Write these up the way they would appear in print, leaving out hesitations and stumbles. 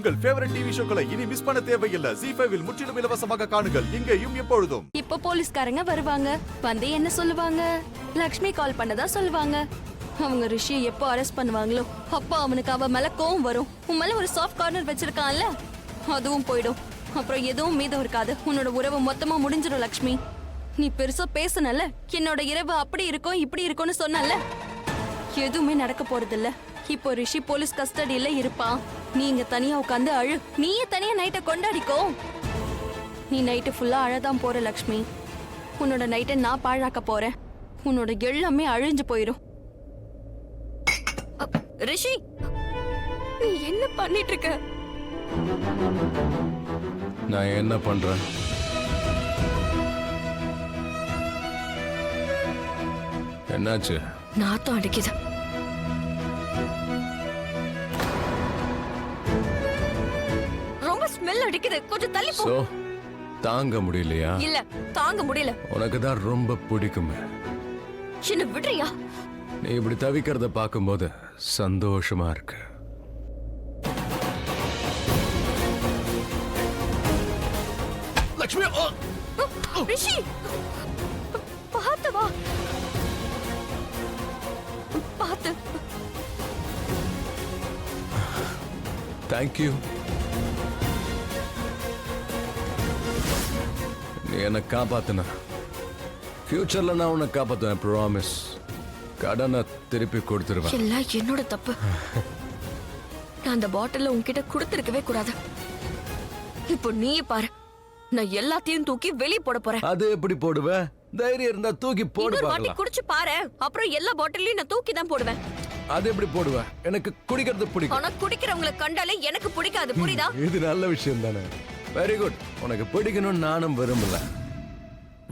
உங்கள் favourite TV ஷோக்களை இனி miss பண்ண தேவையில்லை. ZEE5 இல் முற்றிலும் இலவசமாக காணுங்கள். இங்கேயும் எப்பொழுதும். இப்ப போலீஸ்காரங்க வருவாங்க. வந்து என்ன சொல்லுவாங்க? லக்ஷ்மி கால் பண்ணதா சொல்லுவாங்க. அவங்க ரிஷியை எப்போ அரெஸ்ட் பண்ணுவாங்களோ அப்போ அவனுக்கு அவ மேல கோவம் வரும். உன் மேல ஒரு சாஃப்ட் கார்னர் வச்சிருக்கான்ல, அதுவும் போயிடும். அப்புறம் எதுவும் மீதம் இருக்காது. உன்னோட உறவு மொத்தமா முடிஞ்சிடும். லக்ஷ்மி, நீ பெருசா பேசுனல, என்னோட இரவு அப்படி இருக்கும் இப்படி இருக்கும்னு சொன்னல, எதுவுமே நடக்க போறது இல்ல. இப்போ ரிஷி போலீஸ் கஸ்டடியில இருப்பான். நீ இங்க தனியா உட்காந்து அழு. நீயே தனியா நைட்டை கொண்டாடிக்கோ. நீ நைட்டு ஃபுல்லா அழதான் போற லக்ஷ்மி. உன்னோட நைட்டை நான் பாழாக்க போறேன். உன்னோட எல்லாமே அழிஞ்சு போயிடும். ரிஷி, நீ என்ன பண்ணிட்டு இருக்க? நான் என்ன பண்றேன்? என்னாச்சு? நாத்தம் அடிக்குது. ரொம்ப ஸ்மெல் அடிக்குது. கொஞ்சம் தள்ளி போ. தாங்க முடியலையா? இல்ல, தாங்க முடியல. உனக்கு தான் ரொம்ப பிடிக்குமே. என்ன விடுறியா? நீ இப்படி தவிக்கிறத பார்க்கும்போது சந்தோஷமா இருக்கு. லக்ஷ்மி, ரிஷி, பார்த்து வா. பார்த்து. தேங்க்யூ. நீ என்னை காப்பாத்துன. ஃபியூச்சர்ல நான் உன்னை காப்பாத்துவேன். ப்ராமிஸ். கடனை திருப்பி கொடுத்துருவேன். எல்லாம் என்னோட தப்பு. நான் அந்த பாட்டில உன்கிட்ட கொடுத்திருக்கவே கூடாது. இப்போ நீ பாரு, நான் எல்லாத்தையும் தூக்கி வெளியே போட போறேன். அது எப்படி போடுவ? தைரியம் இருந்தா தூக்கி போடு இன்னொரு வாட்டி பார்க்கலாம். குடிச்சு பாரு, அப்புறம் எல்லா பாட்டிலையும் நான் தூக்கி தான் போடுவேன். அது எப்படி போடுவ? எனக்கு குடிக்கிறது பிடிக்கும். ஆனா குடிக்கிறவங்களை கண்டாலே எனக்கு பிடிக்காது, புரியுதா? இது நல்ல விஷயம் தானே. Very good. உனக்கு பிடிக்கணும்னு நானும் விரும்பல.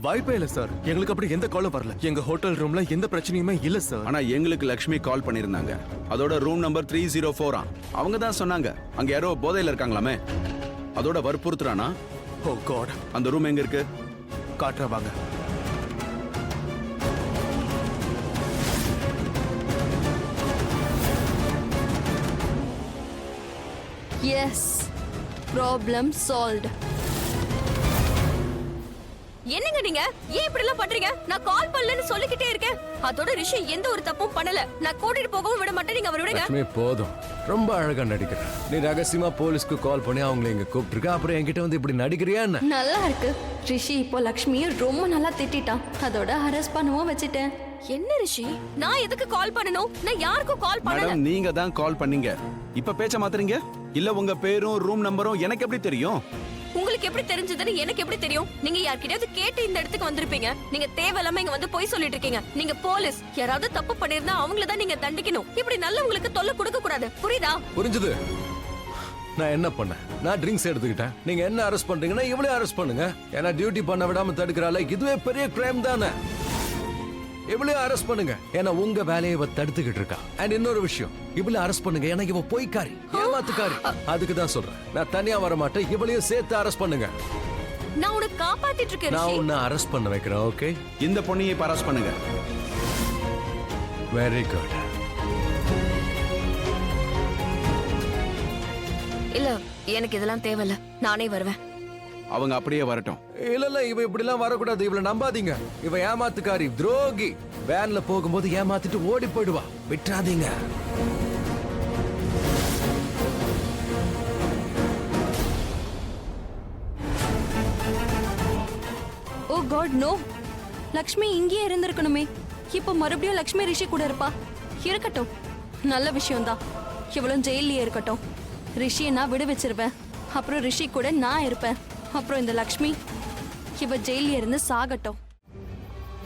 வாய்ப்பே இல்ல சார். எங்களுக்கு அப்படி எந்த காலும் வரல. எங்க ஹோட்டல் ரூம்ல எந்த பிரச்சனையுமே இல்ல சார். ஆனா எங்களுக்கு லக்ஷ்மி கால் பண்ணிருந்தாங்க. அதோட ரூம் நம்பர் 304. அவங்க தான் சொன்னாங்க அங்க யாரோ போதையில இருக்காங்களாமே. அதோட வற்புறுத்துறானா? ஓ காட். அந்த ரூம் எங்க இருக்கு? காட்டுற வாங்க. Yes, problem solved. என்னங்க நீங்க ஏன் இப்படி எல்லாம் பண்றீங்க? நான் கால் பண்ணலன்னு சொல்லிக்கிட்டே இருக்கேன். அதோட ரிஷி எந்த ஒரு தப்பும் பண்ணல. நான் கூட்டிட்டு போகவும் விட மாட்டேன். நீங்க அவரை விடுங்க. லட்சுமி, போதும். ரொம்ப அழகா நடிக்கிற. நீ ரகசியமா போலீஸ்க்கு கால் பண்ணி அவங்களை இங்க கூப்பிட்டுருக்க. அப்புறம் என்கிட்ட வந்து இப்படி நடிக்கிறியா என்ன? நல்லா இருக்கு. ரிஷி இப்போ லக்ஷ்மியை ரொம்ப நல்லா திட்டான். அதோட அரெஸ்ட் பண்ணவும் வச்சிட்டேன். என்ன ரிஷி, நான் எதுக்கு கால் பண்ணணும்? நான் யாருக்கும் கால் பண்ணல. மேடம், நீங்க தான் கால் பண்ணீங்க. இப்ப பேச்ச மாத்துறீங்க? இல்ல உங்க பேரும் ரூம் நம்பரும் எனக்கு எப்படி தெரியும்? உங்களுக்கு எப்படி தெரிஞ்சதுன்னு எனக்கு எப்படி தெரியும்? நீங்க யார்கிட்டயாவது கேட்டு இந்த இடத்துக்கு வந்திருப்பீங்க. நீங்க தேவையில்லாம இங்க வந்து போய் சொல்லிட்டு இருக்கீங்க. நீங்க போலீஸ். யாராவது தப்பு பண்ணிருந்தா அவங்கள தான் நீங்க தண்டிக்கணும். இப்படி நல்லவங்களுக்கு தொல்லை கொடுக்க கூடாது, புரியுதா? புரிஞ்சுது. நான் என்ன பண்ணேன்? நான் ட்ரிங்க்ஸ் எடுத்துக்கிட்டேன். நீங்க என்ன அரெஸ்ட் பண்றீங்கன்னா இவளே அரெஸ்ட் பண்ணுங்க. ஏன்னா டியூட்டி பண்ண விடாம தடுக்கிறாள். இதுவே பெரிய கிரைம் தானே. இவளே அரெஸ்ட் பண்ணுங்க. ஏன்னா உங்க வேலையை இவ தடுத்துக்கிட்டு இருக்கா. அண்ட் இன்னொரு விஷயம், இவளே அரெஸ்ட் பண்ணுங்க. ஏன்னா இவ பொய்க்காரி, ஏமாத்துக்காரி. அதுக்கு தான் சொல்றேன். நான் தனியா வர மாட்டேன். இவளையும் சேர்த்து அரெஸ்ட் பண்ணுங்க. நான் உன்னை காப்பாத்திட்டு இருக்கேன் நான் ரிஷி. உன்னை அரெஸ்ட் பண்ண வைக்கிறேன். ஓகே? இந்த பொண்ணையை பராஸ் பண்ணுங்க. Very good. இல்ல, எனக்கு இதெல்லாம் தேவையில்ல. நானே வருவேன். அவங்க அப்படியே வரட்டும். இல்ல இல்ல, இவ இப்படி எல்லாம் வரக்கூடாது. இவளை நம்பாதீங்க. இவ ஏமாத்துக்காரி, துரோகி. வேன்ல போகும்போது ஏமாத்திட்டு ஓடி போயிடுவா. விட்டுறாதீங்க. ஓ காட், நோ. லக்ஷ்மி இங்கேயே இருந்திருக்கணுமே. இப்போ மறுபடியும் லக்ஷ்மி ரிஷி கூட இருப்பா. இருக்கட்டும், நல்ல விஷயம்தான். இவளும் ஜெயிலே இருக்கட்டும். ரிஷியை நான் விட வச்சிருவேன். அப்புறம் ரிஷி கூட நான் இருப்பேன். அப்புறம் இந்த லக்ஷ்மி இவ ஜெயில இருந்து சாகட்டும்.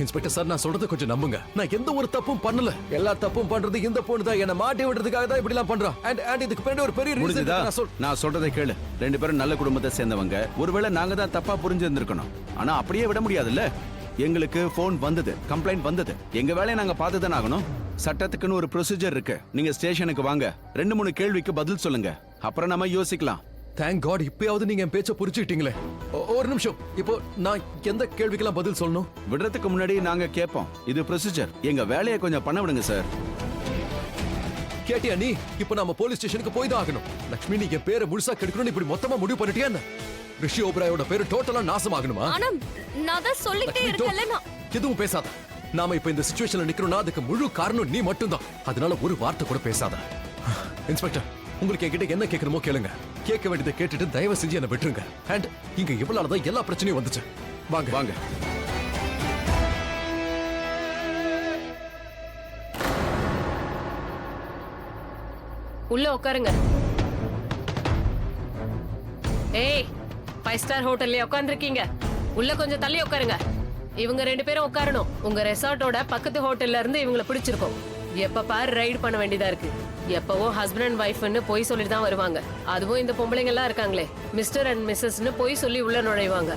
இன்ஸ்பெக்டர் சார், நான் சொல்றதை கொஞ்சம் நம்புங்க. நான் எந்த ஒரு தப்பும் பண்ணல. எல்லா தப்பும் பண்றது இந்த பொண்ணு தான். என்ன மாட்டி விடுறதுக்காக தான் இப்படி எல்லாம் பண்றா. அண்ட் இதுக்கு பின்னாடி ஒரு பெரிய முடிஞ்சதா? ரீசன். நான் சொல்றதை கேளு. ரெண்டு பேரும் நல்ல குடும்பத்தை சேர்ந்தவங்க. ஒருவேளை நாங்க தான் தப்பா புரிஞ்சிருந்திருக்கணும். ஆனா அப்படியே விட முடியாதுல்ல. எங்களுக்கு போன் வந்தது, கம்ப்ளைண்ட் வந்தது. எங்க வேலையை நாங்க பார்த்து தானே ஆகணும். சட்டத்துக்குன்னு ஒரு ப்ரொசீஜர் இருக்கு. நீங்க ஸ்டேஷனுக்கு வாங்க, 2-3 கேள்விக்கு பதில் சொல்லுங்க. அப்புறம் நம்ம யோசிக்கலாம். தேங்க் காட், இப்பயாவது நீங்க என் பேச்ச புரிஞ்சுக்கிட்டீங்களே. ஒரு நிமிஷம். இப்போ நான் எந்த கேள்விக்கெல்லாம் பதில் சொல்லணும்? விடுறதுக்கு முன்னாடி நாங்க கேட்போம். இது ப்ரொசீஜர். எங்க வேலையை கொஞ்சம் பண்ண விடுங்க சார். கேட்டியா நீ? இப்ப நாம போலீஸ் ஸ்டேஷனுக்கு போய் தான் ஆகணும். லக்ஷ்மி, நீ என் பேரை முழுசா கெடுக்கணும்னு இப்படி மொத்தமா முடிவு பண்ணிட்டியா என்ன? ரிஷி ஓபராயோட பேரு டோட்டலா நாசமாகணுமா? ஆனா நான் தான் சொல்லிட்டே லக்ஷ்மி, இருக்கேன்ல நான். எதுவும் பேசாத. நாம இப்ப இந்த சிச்சுவேஷன்ல நிக்கிறோம்னா அதுக்கு முழு காரணம் நீ மட்டும்தான். அதனால ஒரு வார்த்தை கூட பேசாத. இன்ஸ்பெக்டர், உங்களுக்கு என்கிட்ட என்ன கேட்கணுமோ கேளுங்க. கேட்க வேண்டியதை கேட்டுட்டு தயவு செஞ்சு என்ன விட்டுருங்க. அண்ட் இங்க இவ்வளவுதான் எல்லா பிரச்சனையும் வந்துச்சு. வாங்க வாங்க. உள்ள உட்காருங்க. ஏய், 5 ஸ்டார் ஹோட்டல்ல உட்கார்ந்திருக்கீங்க. உள்ள கொஞ்சம் தள்ளி உட்காருங்க. இவங்க 2 பேரும் உட்காரணும். உங்க ரெசார்ட்டோட பக்கத்து ஹோட்டல்ல இருந்து இவங்களை பிடிச்சிருக்கோம். எப்ப பாரு ரைடு பண்ண வேண்டியதா இருக்கு. எப்பவோ ஹஸ்பண்ட் அண்ட் ஒய்ஃப்னு போய் சொல்லிட்டு தான் வருவாங்க. அதுவும் இந்த பொம்பளைங்க எல்லாம் இருக்காங்களே, மிஸ்டர் அண்ட் மிஸ்ஸஸ்னு போய் சொல்லி உள்ள நுழைவாங்க.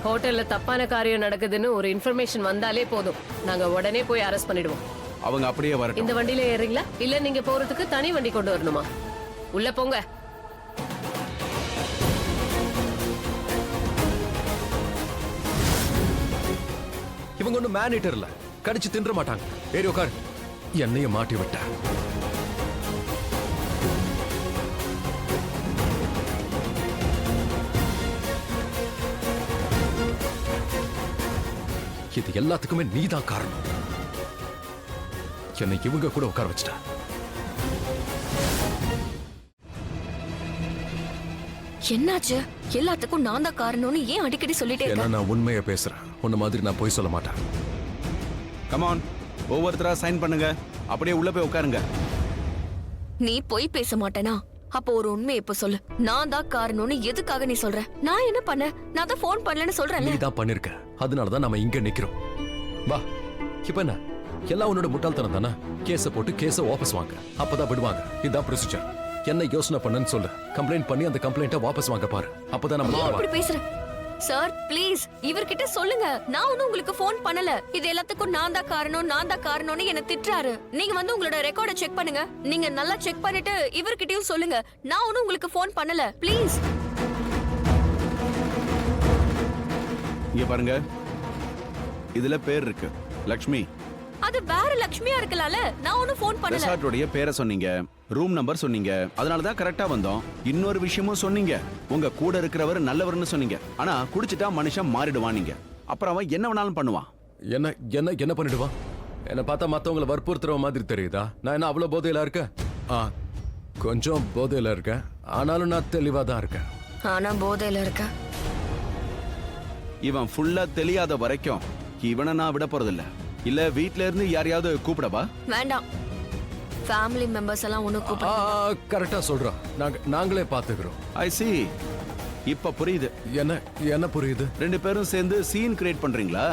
ஹோட்டல்ல தப்பான காரியம் நடக்குதுன்னு ஒரு இன்ஃபர்மேஷன் வந்தாலே போதும், நாங்க உடனே போய் அரெஸ்ட் பண்ணிடுவோம். அவங்க அப்படியே வரட்டும். இந்த வண்டியில ஏறீங்களா இல்ல நீங்க போறதுக்கு தனி வண்டி கொண்டு வரணுமா? உள்ள போங்க. இவங்க ஒன்னும் மேனேட்டர் இல்ல, கடிச்சு தின்ற மாட்டாங்க. ஏறி உட்காரு. என்னைய மாட்டி விட்ட. இது எல்லாத்துக்குமே நீதான் காரணம். என்னை இவங்க கூட உட்கார வச்சுட்ட. என்னாச்சு? எல்லாத்துக்கும் நான் தான் காரணம்னு ஏன் அடிக்கடி சொல்லிட்டே ஏன்னா இருக்க? நான் உண்மையை பேசுறேன். உன்ன மாதிரி நான் பொய் சொல்ல மாட்டேன். கமான், ஒவ்வொருத்தரா சைன் பண்ணுங்க. அப்படியே உள்ள போய் உட்காருங்க. நீ போய் பேச மாட்டேனா? அப்போ ஒரு உண்மை இப்ப சொல்லு. நான் தான் காரணம்னு எதுக்காக நீ சொல்ற? நான் என்ன பண்ண? நான் தான் ஃபோன் பண்ணலன்னு சொல்றேன்ல. நீ தான் பண்ணிருக்க. அதனாலதான் நாம இங்க நிக்கிறோம். வா. இப்ப என்ன? எல்லாம் உன்னோட முட்டாள்தனம் தானே? கேஸ போட்டு கேஸ வாபஸ் வாங்க. அப்பதான் விடுவாங்க. இதான் ப்ரொசீஜர். என்ன யோசனை பண்ணன்னு சொல்லு. கம்ப்ளைண்ட் பண்ணி அந்த கம்ப்ளைண்ட்டை வாபஸ் வாங்க பாரு. அப்பதான் நம்ம ஏன் இப்படி பேசுற? சார் ப்ளீஸ் இவர்கிட்ட சொல்லுங்க. நான் ஒன்னும் உங்களுக்கு ஃபோன் பண்ணல. இது எல்லாத்துக்கும் நான் தான் காரணம்னு என்ன திட்டுறாரு. நீங்க வந்து உங்களோட ரெக்கார்டை செக் பண்ணுங்க. நீங்க நல்லா செக் பண்ணிட்டு இவர்கிட்டயும் சொல்லுங்க. நான் ஒன்னும் உங்களுக்கு ஃபோன் பண்ணல. ப்ளீஸ். இங்க பாருங்க, இதுல பேர் இருக்கு லக்ஷ்மி. அது வேற லட்சுமியா இருக்கலாம்ல. நான் ஒன்னும் ஃபோன் பண்ணல. ரெசார்ட்டோடைய பேரை சொன்னீங்க, ரூம் நம்பர் சொன்னீங்க. அதனால தான் கரெக்டா வந்தோம். இன்னொரு விஷயமும் சொன்னீங்க, உங்க கூட இருக்கிறவர் நல்லவர்னு சொன்னீங்க. ஆனா குடிச்சிட்டா மனுஷன் மாறிடுவான் நீங்க. அப்புறம் அவன் என்ன வேணாலும் பண்ணுவான். என்ன என்ன என்ன பண்ணிடுவான்? என்ன பார்த்தா மத்தவங்களை வற்புறுத்துற மாதிரி தெரியுதா? நான் என்ன அவ்வளவு போதையில இருக்கேன்? கொஞ்சம் போதையில இருக்கேன். ஆனாலும் நான் தெளிவா தான் இருக்கேன். ஆனா போதையில இருக்க. இவன் ஃபுல்லா தெரியாத வரைக்கும் இவனை நான் விட போறதில்ல. இல்ல வீட்ல இருந்து யாரையாவது கூப்பிடவா? வேண்டாம். ஃபேமிலி மெம்பர்ஸ் எல்லாம் ஒண்ணு கூப்பிடு. கரெக்டா சொல்றோம். நாங்களே பாத்துக்கிறோம். ஐ சி. இப்ப புரியுது. என்ன என்ன புரியுது? 2 பேரும் சேர்ந்து சீன் கிரியேட் பண்றீங்களா?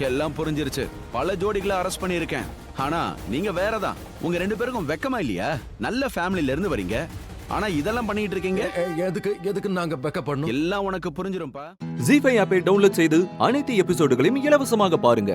எல்லாம் புரிஞ்சிருச்சு. பல ஜோடிகளை அரெஸ்ட் பண்ணியிருக்கேன். ஆனா நீங்க வேறதான். உங்க 2 பேருக்கும் வெக்கமா இல்லையா? நல்ல ஃபேமிலில இருந்து வரீங்க. ஆனா இதெல்லாம் பண்ணிட்டு இருக்கீங்க. எதுக்கு நாங்க பேக்கப் பண்ணணும்? எல்லாம் உனக்கு புரிஞ்சிரும்பா. ஜீ5 ஆப்பை டவுன்லோட் செய்து அனைத்து எபிசோடுகளையும் இலவசமாக பாருங்க.